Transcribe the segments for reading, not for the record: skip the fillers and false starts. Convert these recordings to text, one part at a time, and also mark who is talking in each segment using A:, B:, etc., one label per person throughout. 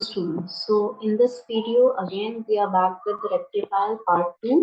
A: Students, so in this video again we are back with the rectifier part 2.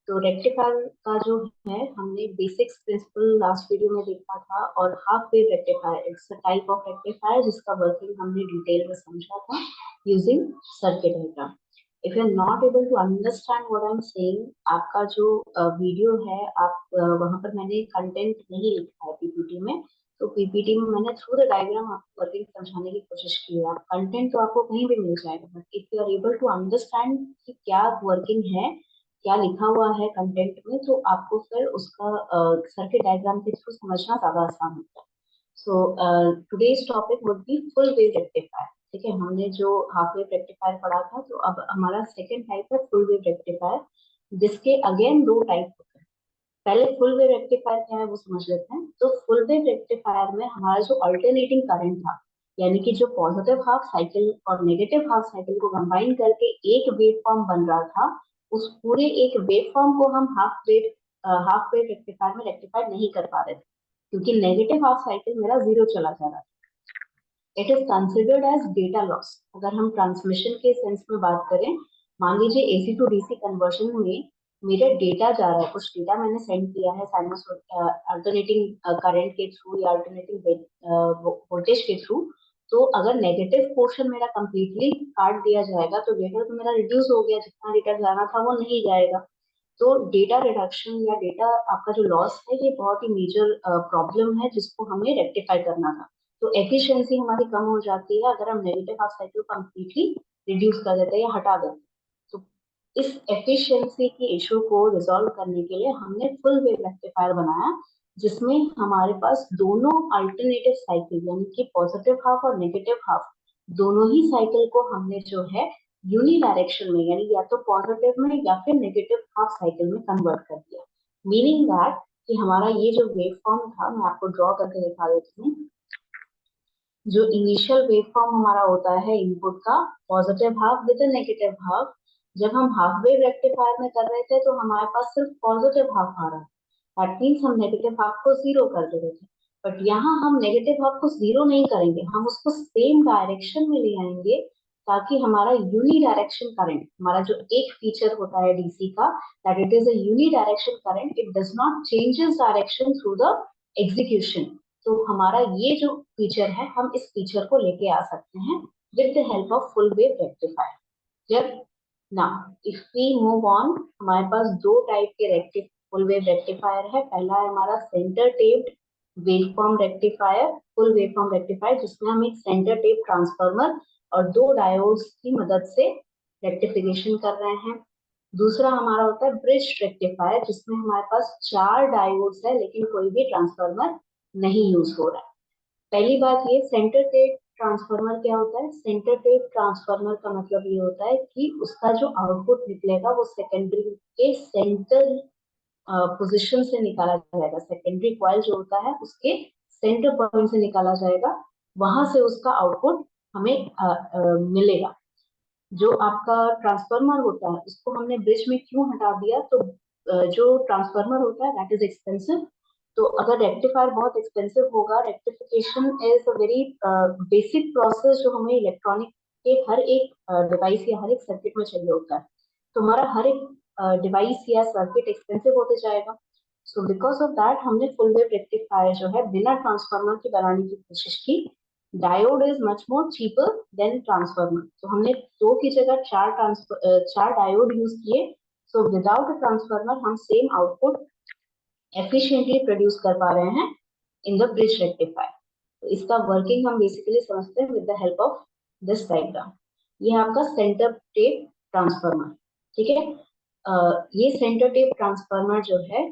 A: तो rectifier का जो है हमने बेसिक्स प्रिंसिपल लास्ट वीडियो में देखा था और half wave rectifier it's a type of rectifier जिसका वर्किंग हमने डिटेल में समझा था using circuit diagram. If you are not able to understand what I am saying, आपका जो वीडियो है आप वहां पर मैंने कंटेंट नहीं लिखा है पीपीटी में. तो पीपीटी में मैंने थ्रू द डायग्राम आपको वर्किंग समझाने की कोशिश की है. कंटेंट तो आपको कहीं भी मिल जाएगा, but if you are able to understand कि क्या वर्किंग है, क्या लिखा हुआ है कंटेंट में, तो आपको फिर उसका सर्किट डायग्राम के थ्रू समझना ज्यादा आसान होता है. So today's topic would be full wave rectifier. ठीक है, हमने जो हाफ वेव रेक्टिफायर पढ़ा था, तो अब हमारा सेकेंड टाइप है फुल वेव रेक्टिफायर, जिसके अगेन दो टाइप होते हैं. पहले फुल वेव रेक्टिफायर क्या है वो समझ लेते हैं. तो फुल वेव रेक्टिफायर में हमारा जो अल्टरनेटिंग करंट था, यानी कि जो पॉजिटिव हाफ साइकिल और नेगेटिव हाफ साइकिल को कंबाइन करके एक वेव फॉर्म बन रहा था, उस पूरे एक वेव फॉर्म को हम हाफ वेव रेक्टिफायर में रेक्टिफाई नहीं कर पा रहे थे, क्योंकि नेगेटिव हाफ साइकिल मेरा जीरो चला जा रहा था. It is considered as data loss. अगर हम ट्रांसमिशन के सेंस में बात करें, मान लीजिए एसी टू डीसी कन्वर्जन में मेरा डेटा जा रहा है, कुछ डेटा मैंने सेंड किया है अल्टरनेटिंग करंट के थ्रू या अल्टरनेटिंग वोल्टेज के थ्रू. तो अगर नेगेटिव पोर्शन मेरा कंप्लीटली काट दिया जाएगा तो डेटा तो मेरा रिड्यूस हो गया, जितना डेटा जाना था वो नहीं जाएगा. तो डेटा रिडक्शन या डेटा आपका जो लॉस है, ये बहुत ही मेजर प्रॉब्लम है जिसको हमें रेक्टिफाई करना था. तो एफिशिएंसी हमारी कम हो जाती है अगर हम negative half cycle completely reduce कर देते हैं या हटा देते हैं. तो इस एफिशिएंसी की इशू को रिजॉल्व करने के लिए हमने फुल वेव रेक्टिफायर बनाया, जिसमें हमारे पास दोनों अल्टरनेटिव साइकिल यानी कि पॉजिटिव हाफ और नेगेटिव हाफ दोनों ही साइकिल को हमने जो है यूनी डायरेक्शन में, यानी या तो पॉजिटिव में या फिर नेगेटिव हाफ साइकिल में कन्वर्ट कर दिया. मीनिंग दैट कि हमारा ये जो वेव फॉर्म था, मैं आपको ड्रॉ करके दिखा देती हूँ. जो इनिशियल वेव फॉर्म हमारा होता है इनपुट का, positive half with negative half, जब हम हाफ वेव रेक्टिफायर में कर रहे थे तो हमारे पास सिर्फ पॉजिटिव हाफ आ रहा है. दैट मीन्स हम नेगेटिव हाफ को जीरो कर दे रहे थे. बट यहाँ हम नेगेटिव हाफ को जीरो नहीं करेंगे, हम उसको सेम डायरेक्शन में ले आएंगे, ताकि हमारा यूनी डायरेक्शन करंट, हमारा जो एक फीचर होता है डीसी का, that it is a uni direction current, it does not changes direction through the execution. तो हमारा ये जो फीचर है, हम इस फीचर को लेके आ सकते हैं with the help of full wave rectifier. जब ना इफ वी मूव ऑन, हमारे पास दो टाइप के फुल वेव रेक्टिफायर है. पहला है हमारा centre taped waveform rectifier, full waveform rectifier, जिसमें हम एक सेंटर टेप ट्रांसफार्मर और दो डायोड्स की मदद से रेक्टिफिकेशन कर रहे हैं. दूसरा हमारा होता है ब्रिज रेक्टिफायर, जिसमें हमारे पास चार डायोड्स है लेकिन कोई भी ट्रांसफार्मर नहीं यूज हो रहा है. पहली बात ये, सेंटर टेप ट्रांसफार्मर क्या होता है? सेंटर टेप ट्रांसफार्मर का मतलब ये होता है कि उसका जो आउटपुट निकलेगा वो सेकेंडरी के सेंटर पोजीशन से निकाला जाएगा. सेकेंडरी कॉइल जो होता है उसके सेंटर पॉइंट से निकाला जाएगा, वहां से उसका आउटपुट हमें मिलेगा. जो आपका ट्रांसफार्मर होता है उसको हमने ब्रिज में क्यों हटा दिया? तो जो ट्रांसफार्मर होता है दैट इज एक्सपेंसिव. तो अगर रेक्टिफायर बहुत एक्सपेंसिव होगा, rectification is a very basic process जो हमें इलेक्ट्रॉनिक के हर एक डिवाइस या हर एक सर्किट में चाहिए होता है. तो हमारा हर एक डिवाइस या सर्किट एक्सपेंसिव होते जाएगा. सो बिकॉज ऑफ दैट हमने फुल वेव रेक्टिफायर जो है बिना ट्रांसफार्मर के बनाने की कोशिश की. Diode is much more cheaper than transformer. तो हमने दो की जगह चार डायोड यूज किए. सो विदाउट ट्रांसफार्मर हम सेम आउटपुट एफिशिएंटली प्रोड्यूस कर पा रहे हैं इन द ब्रिज रेक्टिफायर. तो इसका वर्किंग हम बेसिकली समझते हैं with the help of this diagram. ये आपका सेंटर टेप ट्रांसफार्मर. ठीक है, ये सेंटर टेप ट्रांसफार्मर जो है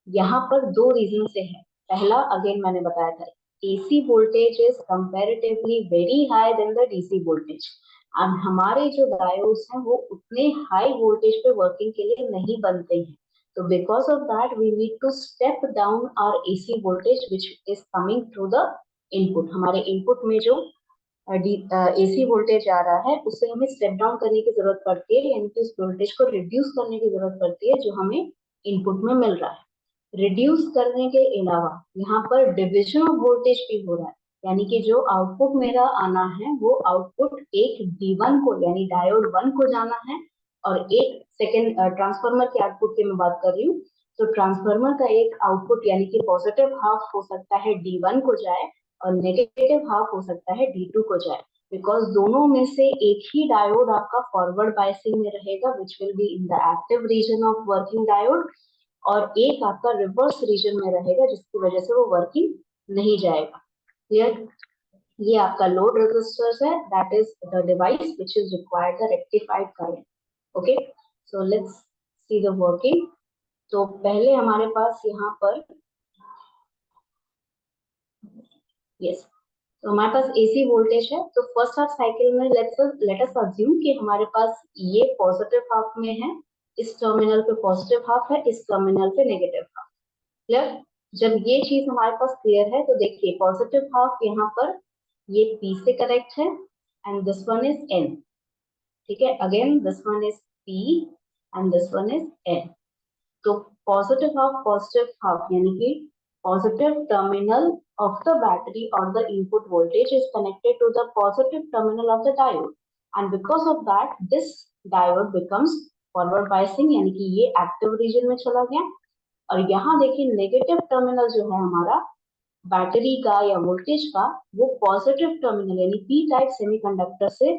A: यहाँ पर दो रीजन से है. पहला, अगेन मैंने बताया था, AC voltage is comparatively very high than the DC voltage. अब हमारे जो डायोड्स हैं वो उतने हाई वोल्टेज पे वर्किंग के लिए नहीं बनते हैं. तो because of that we need to step down our AC voltage which is coming through the input. हमारे इनपुट में जो एसी वोल्टेज आ रहा है उससे हमें स्टेप डाउन करने की जरूरत पड़ती है, यानी कि उस वोल्टेज को रिड्यूस करने की जरूरत पड़ती है जो हमें इनपुट में मिल रहा है. रिड्यूस करने के अलावा यहाँ पर डिविजन ऑफ वोल्टेज भी हो रहा है. यानी कि जो आउटपुट मेरा आना है वो आउटपुट एक D1 को यानी डायोड 1 को जाना है, और एक सेकेंड ट्रांसफार्मर के आउटपुट की मैं बात कर रही हूँ। तो ट्रांसफार्मर का एक आउटपुट यानी कि पॉजिटिव हाफ हो सकता है D1 को जाए और नेगेटिव हाफ हो सकता है D2 को जाए, बिकॉज दोनों में से एक ही डायोड आपका फॉरवर्ड बायसिंग में रहेगा विच will be in the active reason of working diode, और एक आपका रिवर्स रीजन में रहेगा जिसकी वजह से वो वर्किंग नहीं जाएगा। क्लियर? ये आपका लोड रेजिस्टर्स है, that is the device which is required the rectified current. Okay, so let's see the working. तो पहले हमारे पास यहाँ पर यस, तो हमारे पास एसी वोल्टेज है। तो फर्स्ट हाफ साइकिल में लेट अस अज्यूम कि हमारे पास ये पॉजिटिव हाफ में है, इस टर्मिनल पे पॉजिटिव हाफ है, इस टर्मिनल पे नेगेटिव हाफ। क्लियर? जब ये चीज हमारे पास क्लियर है तो देखिए पॉजिटिव हाफ यहाँ पर ये P से कनेक्ट है and this one is N। ठीक है, again this one is P and this one is N। तो पॉजिटिव हाफ यानी कि positive terminal of the battery और the input voltage is connected to the positive terminal of the diode, and because of that this diode becomes forward biasing यानी कि ये active region में चला गया। और यहाँ देखिए नेगेटिव टर्मिनल जो है हमारा बैटरी का या वोल्टेज का, वो पॉजिटिव टर्मिनल यानी पी टाइप सेमीकंडक्टर से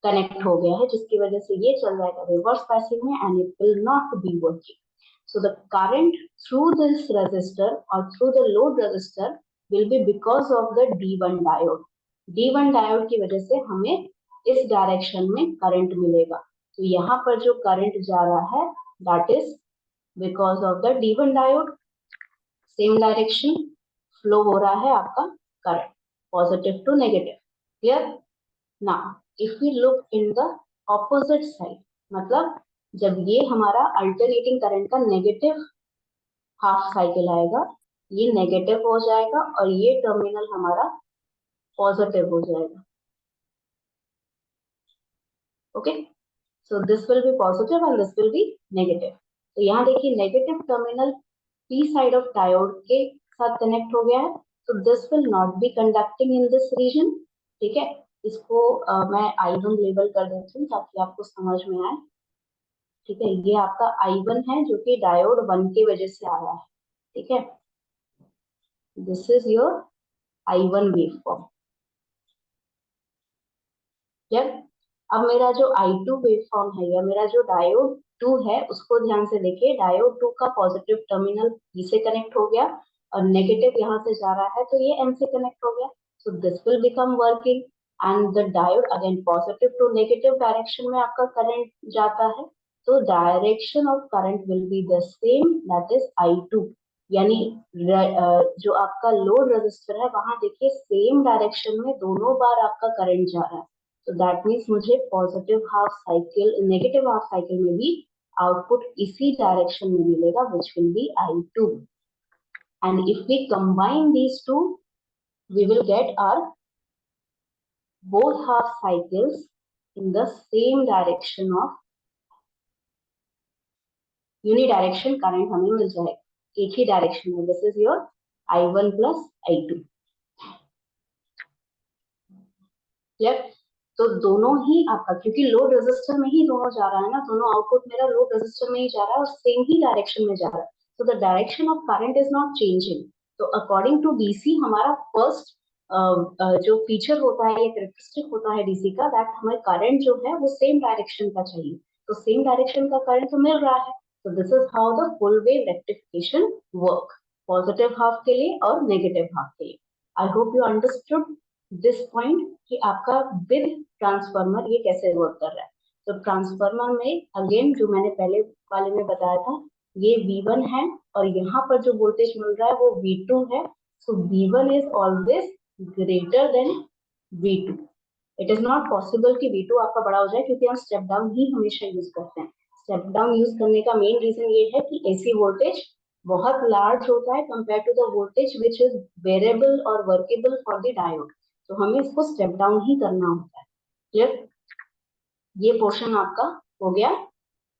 A: कनेक्ट हो गया है, जिसकी वजह से ये चल जाएगा रिवर्स बायसिंग में and it will not be working. So the current through this resistor or through the load resistor will be because of the D1 diode. D1 diode की वजह से हमें इस डायरेक्शन में करंट मिलेगा। तो यहाँ पर जो करंट जा रहा है that is because of the D1 diode, same direction flow हो रहा है आपका current positive to negative. Clear? Now if we look in the opposite side, मतलब जब ये हमारा अल्टरनेटिंग करंट का नेगेटिव हाफ साइकिल आएगा, ये नेगेटिव हो जाएगा और ये टर्मिनल हमारा पॉजिटिव हो जाएगा। Okay, so this will be positive and this will be negative. तो यहाँ देखिए negative terminal P side of diode के साथ कनेक्ट हो गया है, तो this will not be conducting in this region. ठीक है, इसको मैं I1 लेबल कर देती हूँ ताकि आपको समझ में आए। ठीक है, ये आपका I1 है जो कि डायोड 1 की वजह से आ रहा है। ठीक है, this is your I1 waveform. जब अब मेरा जो I2 वेवफॉर्म है या मेरा जो डायोड 2 है उसको ध्यान से देखिए, डायोड 2 का पॉजिटिव टर्मिनल P से कनेक्ट हो गया और नेगेटिव यहाँ से जा रहा है तो ये N से कनेक्ट हो गया। So this will become working and the diode again positive to negative direction में आपका करंट जाता है, तो direction of current will be the same, that is I2। यानी जो आपका लोड रजिस्टर है वहां देखिए सेम डायरेक्शन में दोनों बार आपका करंट जा रहा है। तो दैट मीन्स मुझे positive half cycle negative half cycle में भी आउटपुट इसी डायरेक्शन में मिलेगा which will be I2, and if we combine these two we will get our both half cycles in the same direction of unidirection current हमें मिल जाएगा, एक ही direction में। This is your I1 plus I2। Clear? तो दोनों ही आपका, क्योंकि load resistor में ही दोनों जा रहा है ना, दोनों आउटपुट मेरा लोड रेजिस्टर में ही जा रहा है और सेम ही डायरेक्शन में जा रहा है, तो the direction of current is not changing. तो अकॉर्डिंग टू डीसी हमारा फर्स्ट जो फीचर होता है या कैरेक्टरिस्टिक होता है डीसी का, दैट हमें करंट जो है वो सेम डायरेक्शन का चाहिए, तो सेम डायरेक्शन का करंट तो मिल रहा है। तो this is how the full wave rectification work, positive half के लिए और नेगेटिव हाफ के लिए। आई hope you understood this point कि आपका विद ट्रांसफार्मर ये कैसे वर्क कर रहा है। तो ट्रांसफार्मर में अगेन जो मैंने पहले वाले में बताया था, ये V1 है और यहाँ पर जो वोल्टेज मिल रहा है वो V2 है। सो V1 is always greater than V2। It is not possible कि V2 आपका बड़ा हो जाए, क्योंकि हम स्टेप डाउन ही हमेशा यूज करते हैं। स्टेप डाउन यूज करने का मेन रीजन ये है कि एसी वोल्टेज बहुत लार्ज होता है compare to the voltage which is variable और वर्केबल फॉर द डायोड, तो हमें इसको स्टेप डाउन ही करना होता है। क्लियर? ये पोर्शन आपका हो गया।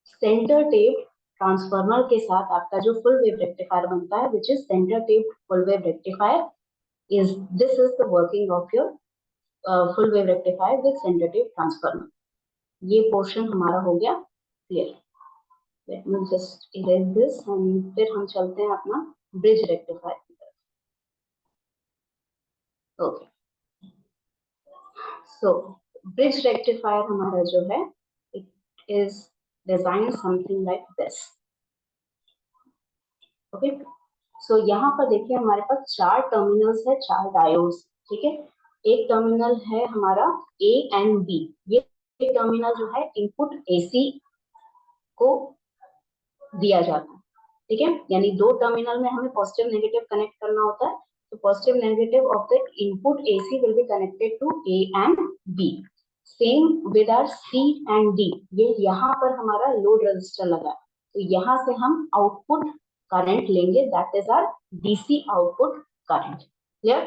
A: सेंटर टेप ट्रांसफार्मर के साथ आपका जो फुल वेव रेक्टिफायर बनता है which is centre tap full wave rectifier. is this is the working of your full wave rectifier with centrative transformer. ये पोर्शन हमारा हो गया clear. Let me just erase this and फिर हम चलते हैं अपना ब्रिज रेक्टिफायर की तरफ. ओके, सो ब्रिज रेक्टिफायर हमारा जो है it is design something like this. Okay, so यहाँ पर देखिए हमारे पास 4 टर्मिनल्स है, 4 डायोड्स. ठीक है, एक टर्मिनल है हमारा ए एंड बी. ये टर्मिनल जो है इनपुट एसी को दिया जाता है. ठीक है, यानी 2 टर्मिनल में हमें पॉजिटिव नेगेटिव कनेक्ट करना होता है. तो positive negative of the input AC will be connected to A and B. Same with our C and D. ये यहाँ पर हमारा लोड रजिस्टर लगा है, तो यहाँ से हम आउटपुट करंट लेंगे, that is our DC output current. Clear?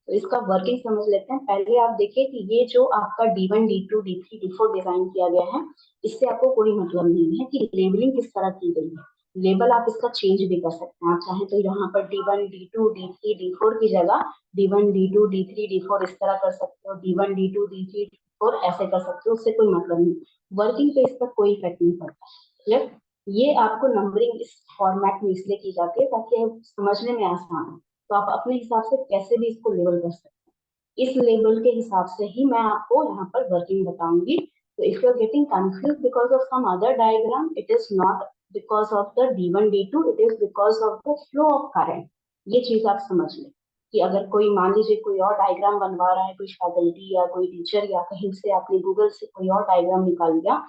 A: तो इसका वर्किंग समझ लेते हैं. पहले आप देखिए कि ये जो आपका D1, D2, D3, D4 design किया गया है, इससे आपको कोई मतलब नहीं है कि लेबलिंग किस तरह की गई है. लेबल आप इसका चेंज भी कर सकते हैं. आप चाहें तो यहाँ पर D1, D2, D3, D4 की जगह D1, D2, D3, D4 इस तरह कर सकते हो. D1, D2, D3, D4 ऐसे कर सकते हो. उससे कोई मतलब नहीं. वर्किंग पे इसका कोई इफेक्ट नहीं पड़ता. क्लियर? ये आपको नंबरिंग इस फॉर्मेट में इसलिए की जाती है ताकि समझने में आसान हो. तो आप अपने हिसाब से कैसे भी इसको लेबल कर सकते हैं. इस लेबल के हिसाब से ही मैं आपको यहाँ पर वर्किंग बताऊंगी. तो if you are getting confuse because of some other diagram, it is not because of the D1, D2, it is because of the flow of current. ये चीज आप समझ लें कि अगर कोई मान लीजिए कोई और डायग्राम बनवा रहा है, कोई फैकल्टी या कोई टीचर या कहीं से आपने गूगल से कोई और डायग्राम निकाल लिया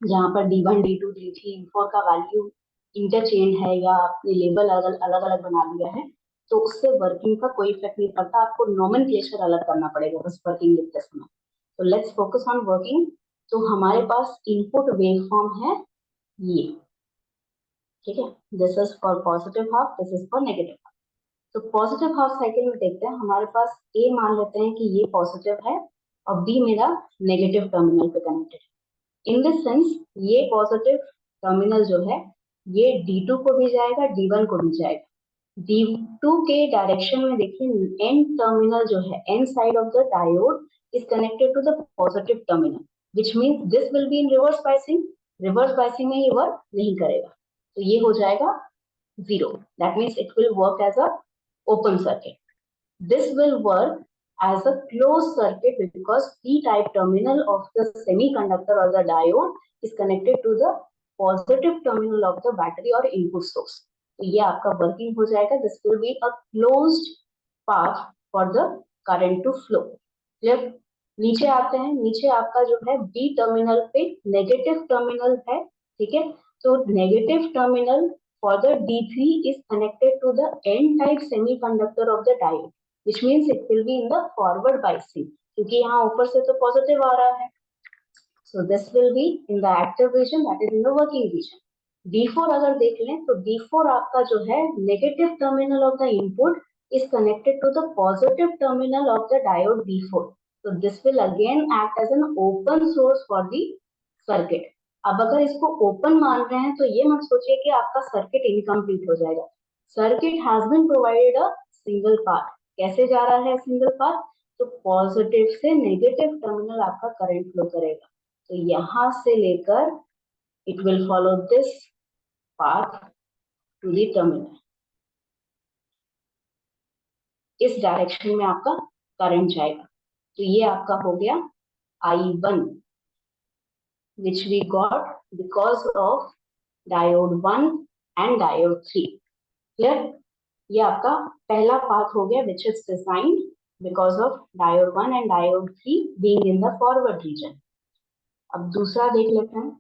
A: जहाँ पर D1, D2, D3, D4 का वैल्यू इंटरचेंज है या आपने लेबल अलग अलग बना लिया है, तो उससे वर्किंग का कोई इफेक्ट नहीं पड़ता. आपको नोमेनक्लेचर अलग करना पड़ेगा बस वर्किंग लिखते समय. तो लेट्स फोकस ऑन वर्किंग. तो हमारे पास इनपुट वेवफॉर्म है ये. ठीक है, this is for positive half, this is for negative half. तो पॉजिटिव हाफ साइकिल में देखते हैं. हमारे पास ए मान लेते हैं कि ये पॉजिटिव है और बी मेरा नेगेटिव टर्मिनल पे कनेक्टेड है. इन दिस सेंस ये पॉजिटिव टर्मिनल जो है ये D2 को भी जाएगा, D1 को भी जाएगा. D2 के डायरेक्शन में देखिए एन टर्मिनल जो है, N side of the diode is connected to the positive terminal, which means this will be in reverse biasing. Reverse biasing में ये वर्क नहीं करेगा, तो ये हो जाएगा 0. That means it will work as a open circuit. This will work as a closed circuit because p-type terminal of the semiconductor or the diode is connected to the positive terminal of the battery or input source. तो ये आपका working हो जाएगा. This will be a closed path for the current to flow. Clear? नीचे आते हैं. नीचे आपका जो है B टर्मिनल पे नेगेटिव टर्मिनल है. ठीक है, तो negative terminal for the D3 is connected to the N-type semiconductor of the diode, which means it will be in the forward biasing, क्योंकि यहाँ ऊपर से तो पॉजिटिव आ रहा है. So this will be in the active region, that is in the working region. D4 अगर देख लें तो D4 आपका जो है negative terminal of the input is connected to the positive terminal of the diode D4. So this will again act as an open source for the circuit. अब अगर इसको ओपन मान रहे हैं तो ये मत सोचिए कि आपका सर्किट इनकम्प्लीट हो जाएगा. Circuit has been provided a single path. कैसे जा रहा है सिंगल पाथ? तो पॉजिटिव से नेगेटिव टर्मिनल आपका करंट फ्लो करेगा. तो यहां से लेकर it will follow this path to the terminal. इस डायरेक्शन में आपका करंट जाएगा. तो ये आपका हो गया I1, which we got because of diode 1 and diode 3. Clear? ये आपका पहला पाथ हो गया which is designed because of diode 1 and diode 3 being in the forward region. अब दूसरा देख लेते हैं.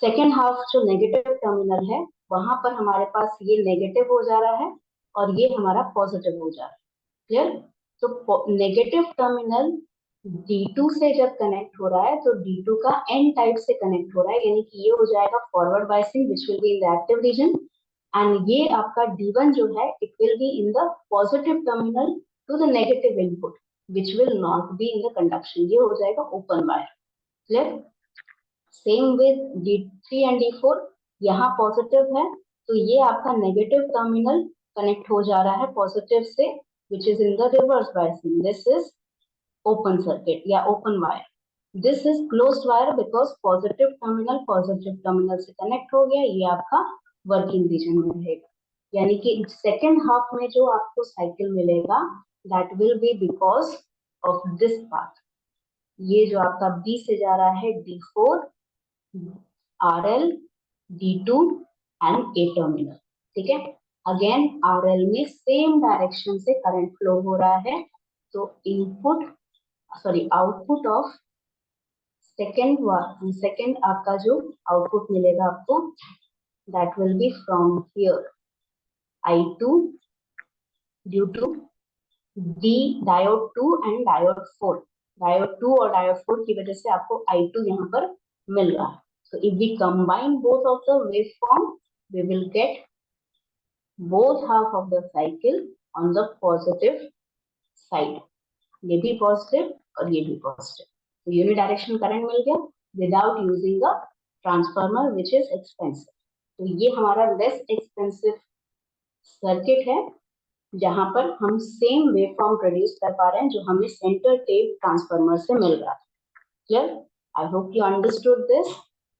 A: सेकेंड हाफ जो नेगेटिव टर्मिनल है वहां पर हमारे पास ये नेगेटिव हो जा रहा है और ये हमारा पॉजिटिव हो जा रहा है. क्लियर? तो नेगेटिव टर्मिनल D2 से जब कनेक्ट हो रहा है तो D2 का N टाइप से कनेक्ट हो रहा है, यानी कि ये हो जाएगा forward biasing which will be in the active region. And ये आपका D1 जो है it will be in the positive terminal to the negative input which will not be in the conduction. ये हो जाएगा open wire. Clear? Same with D3 and D4. यहाँ positive है तो ये आपका नेगेटिव टर्मिनल कनेक्ट हो जा रहा है पॉजिटिव से, which is in the reverse biasing. This is open circuit या open wire. This is closed wire because positive terminal से कनेक्ट हो गया. ये आपका वर्किंग रीजन में रहेगा. यानी कि सेकेंड हाफ में जो आपको साइकिल मिलेगा that will B because of this path. ये जो आपका बी से जा रहा है D4, RL, D2 and A terminal. ठीक है. अगेन RL में सेम डायरेक्शन से करंट फ्लो हो रहा है. तो आउटपुट ऑफ सेकेंड आपका जो आउटपुट मिलेगा आपको that will be from here I2 due to D diode 2 and diode 4. Diode 2 और डायोड 4 की वजह से आपको I2 यहाँ पर मिल रहा है. So if we combine both of the waveform, we will get both half of the cycle on the positive side. ये भी पॉजिटिव और ये भी पॉजिटिव. तो यूनिडायरेक्शनल करंट मिल गया without using a transformer which is expensive. तो ये हमारा लेस एक्सपेंसिव सर्किट है जहां पर हम सेम वेवफॉर्म प्रोड्यूस कर पा रहे हैं जो हमें सेंटर टेप ट्रांसफार्मर से मिल रहा है. Clear? I hope you understood this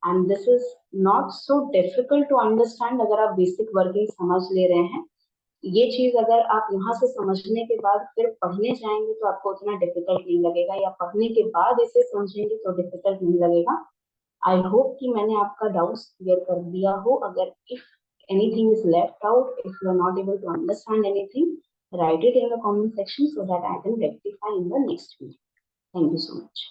A: and this is not so difficult to understand अगर आप बेसिक वर्किंग समझ ले रहे हैं. ये चीज अगर आप यहाँ से समझने के बाद फिर पढ़ने जाएंगे तो आपको उतना डिफिकल्ट नहीं लगेगा, या पढ़ने के बाद इसे समझेंगे तो डिफिकल्ट नहीं लगेगा. आई होप कि मैंने आपका डाउट्स क्लियर कर दिया हो. अगर if anything is left out, if you are not able to understand anything, write it in the comment section so that I can rectify in the next video. Thank you so much.